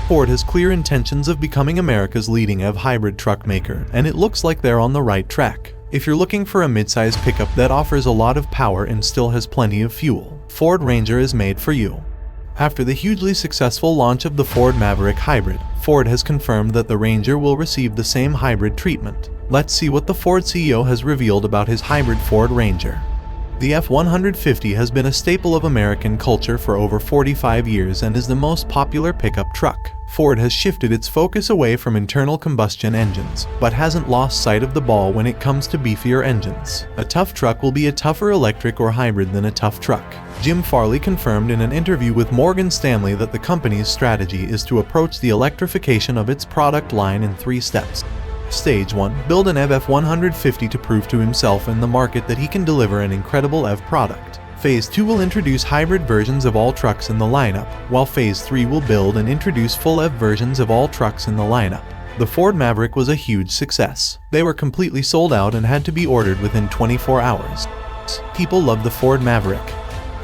Ford has clear intentions of becoming America's leading EV hybrid truck maker, and it looks like they're on the right track. If you're looking for a midsize pickup that offers a lot of power and still has plenty of fuel, Ford Ranger is made for you. After the hugely successful launch of the Ford Maverick Hybrid, Ford has confirmed that the Ranger will receive the same hybrid treatment. Let's see what the Ford CEO has revealed about his hybrid Ford Ranger. The F-150 has been a staple of American culture for over 45 years and is the most popular pickup truck. Ford has shifted its focus away from internal combustion engines, but hasn't lost sight of the ball when it comes to beefier engines. A tough truck will be a tougher electric or hybrid than a tough truck. Jim Farley confirmed in an interview with Morgan Stanley that the company's strategy is to approach the electrification of its product line in 3 steps. Stage 1. Build an EV F-150 to prove to himself and the market that he can deliver an incredible EV product. Phase 2 will introduce hybrid versions of all trucks in the lineup, while Phase 3 will build and introduce full EV versions of all trucks in the lineup. The Ford Maverick was a huge success. They were completely sold out and had to be ordered within 24 hours. People love the Ford Maverick.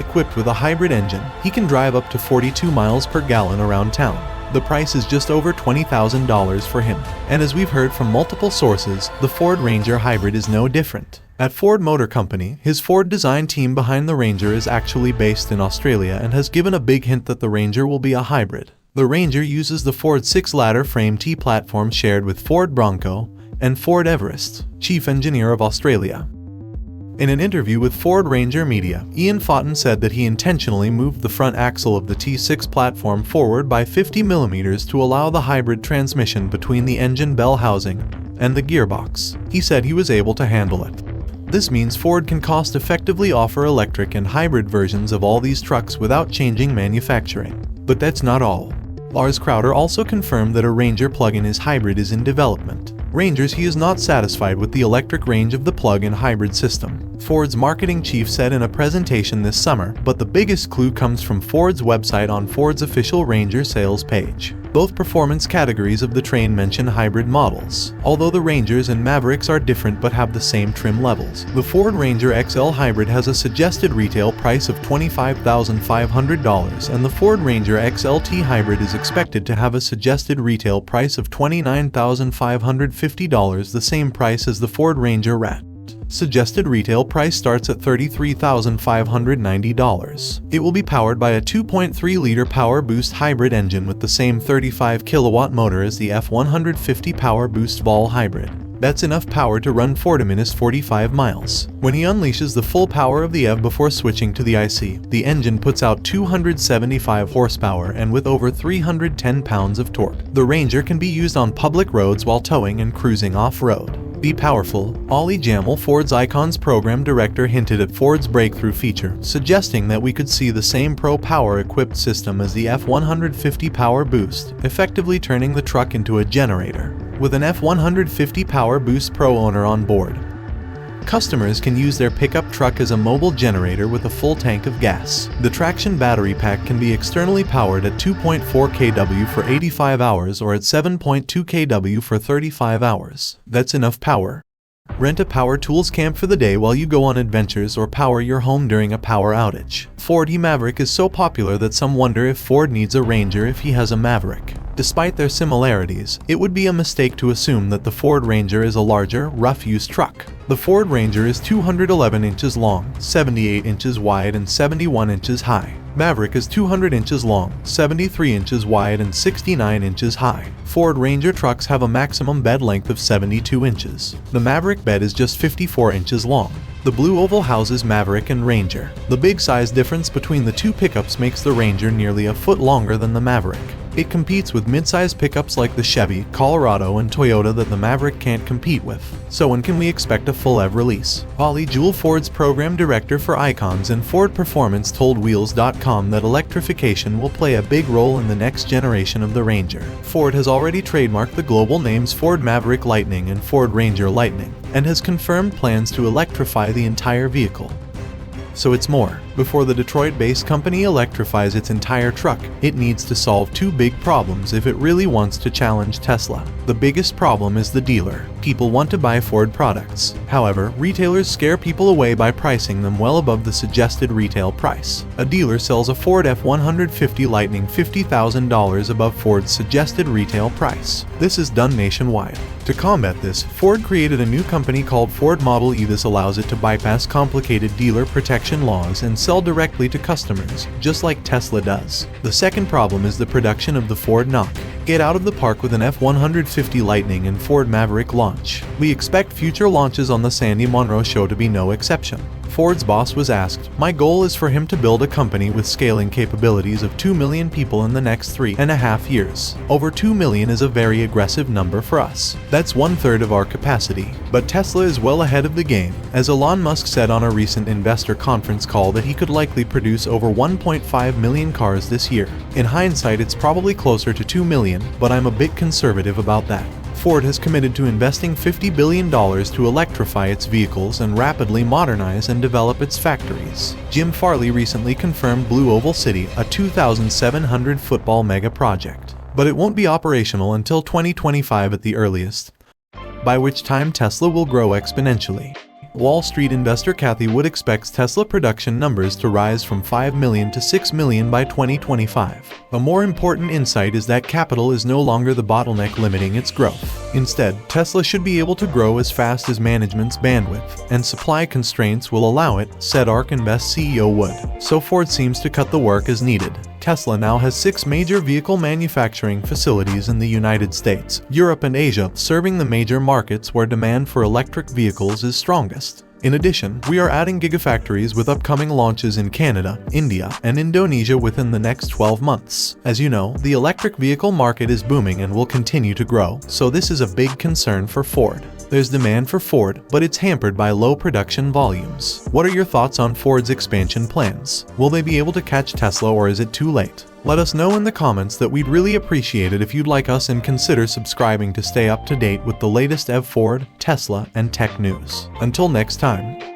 Equipped with a hybrid engine, he can drive up to 42 miles per gallon around town. The price is just over $20,000 for him. And as we've heard from multiple sources, the Ford Ranger Hybrid is no different. At Ford Motor Company, his Ford design team behind the Ranger is actually based in Australia and has given a big hint that the Ranger will be a hybrid. The Ranger uses the Ford 6-ladder frame T platform shared with Ford Bronco and Ford Everest, chief engineer of Australia. In an interview with Ford Ranger Media, Ian Foughton said that he intentionally moved the front axle of the T6 platform forward by 50 mm to allow the hybrid transmission between the engine bell housing and the gearbox. He said he was able to handle it. This means Ford can cost-effectively offer electric and hybrid versions of all these trucks without changing manufacturing. But that's not all. Lars Crowder also confirmed that a Ranger plug-in hybrid is in development. Rangers, he is not satisfied with the electric range of the plug-in hybrid system, Ford's marketing chief said in a presentation this summer, but the biggest clue comes from Ford's website on Ford's official Ranger sales page. Both performance categories of the train mention hybrid models, although the Rangers and Mavericks are different but have the same trim levels. The Ford Ranger XL Hybrid has a suggested retail price of $25,500, and the Ford Ranger XLT Hybrid is expected to have a suggested retail price of $29,550, the same price as the Ford Ranger Rat. Suggested retail price starts at $33,590. It will be powered by a 2.3-liter Power Boost hybrid engine with the same 35-kilowatt motor as the F150 Power Boost Vol Hybrid. That's enough power to run 45 miles. When he unleashes the full power of the EV before switching to the IC, the engine puts out 275 horsepower and with over 310 pounds of torque. The Ranger can be used on public roads while towing and cruising off-road. Be powerful. Ollie Jamel, Ford's Icons program director, hinted at Ford's breakthrough feature, suggesting that we could see the same Pro Power-equipped system as the F150 Power Boost, effectively turning the truck into a generator. With an F150 Power Boost Pro owner on board, customers can use their pickup truck as a mobile generator with a full tank of gas. The traction battery pack can be externally powered at 2.4 kW for 85 hours or at 7.2 kW for 35 hours. That's enough power. Rent a power tools camp for the day while you go on adventures or power your home during a power outage. Ford Maverick is so popular that some wonder if Ford needs a Ranger if he has a Maverick. Despite their similarities, it would be a mistake to assume that the Ford Ranger is a larger, rough-use truck. The Ford Ranger is 211 inches long, 78 inches wide, and 71 inches high. Maverick is 200 inches long, 73 inches wide, and 69 inches high. Ford Ranger trucks have a maximum bed length of 72 inches. The Maverick bed is just 54 inches long. The blue oval houses Maverick and Ranger. The big size difference between the two pickups makes the Ranger nearly a foot longer than the Maverick. It competes with mid-size pickups like the Chevy, Colorado, and Toyota that the Maverick can't compete with. So when can we expect a full EV release? Ollie Jewell, Ford's program director for Icons and Ford Performance, told Wheels.com that electrification will play a big role in the next generation of the Ranger. Ford has already trademarked the global names Ford Maverick Lightning and Ford Ranger Lightning, and has confirmed plans to electrify the entire vehicle. so it's more. Before the Detroit-based company electrifies its entire truck, it needs to solve two big problems if it really wants to challenge Tesla. The biggest problem is the dealer. People want to buy Ford products. However, retailers scare people away by pricing them well above the suggested retail price. A dealer sells a Ford F150 Lightning $50,000 above Ford's suggested retail price. This is done nationwide. To combat this, Ford created a new company called Ford Model E. This allows it to bypass complicated dealer protection laws and sell directly to customers, just like Tesla does. The second problem is the production of the Ford Knock. Get out of the park with an F150 Lightning and Ford Maverick launch. We expect future launches on the Sandy Monroe show to be no exception. Ford's boss was asked, "My goal is for him to build a company with scaling capabilities of 2 million people in the next 3.5 years. Over 2 million is a very aggressive number for us. That's 1/3 of our capacity." But Tesla is well ahead of the game, as Elon Musk said on a recent investor conference call that he could likely produce over 1.5 million cars this year. In hindsight, it's probably closer to 2 million, but I'm a bit conservative about that. Ford has committed to investing $50 billion to electrify its vehicles and rapidly modernize and develop its factories. Jim Farley recently confirmed Blue Oval City, a 2,700 football mega project. But it won't be operational until 2025 at the earliest, by which time Tesla will grow exponentially. Wall Street investor Cathie Wood expects Tesla production numbers to rise from 5 million to 6 million by 2025. A more important insight is that capital is no longer the bottleneck limiting its growth. Instead, Tesla should be able to grow as fast as management's bandwidth and supply constraints will allow it, said ARK Invest CEO Wood. So Ford seems to cut the work as needed. Tesla now has 6 major vehicle manufacturing facilities in the United States, Europe and Asia, serving the major markets where demand for electric vehicles is strongest. In addition, we are adding gigafactories with upcoming launches in Canada, India, and Indonesia within the next 12 months. As you know, the electric vehicle market is booming and will continue to grow, so this is a big concern for Ford. There's demand for Ford, but it's hampered by low production volumes. What are your thoughts on Ford's expansion plans? Will they be able to catch Tesla, or is it too late? Let us know in the comments. That we'd really appreciate it if you'd like us, and consider subscribing to stay up to date with the latest Ford, Tesla, and tech news. Until next time.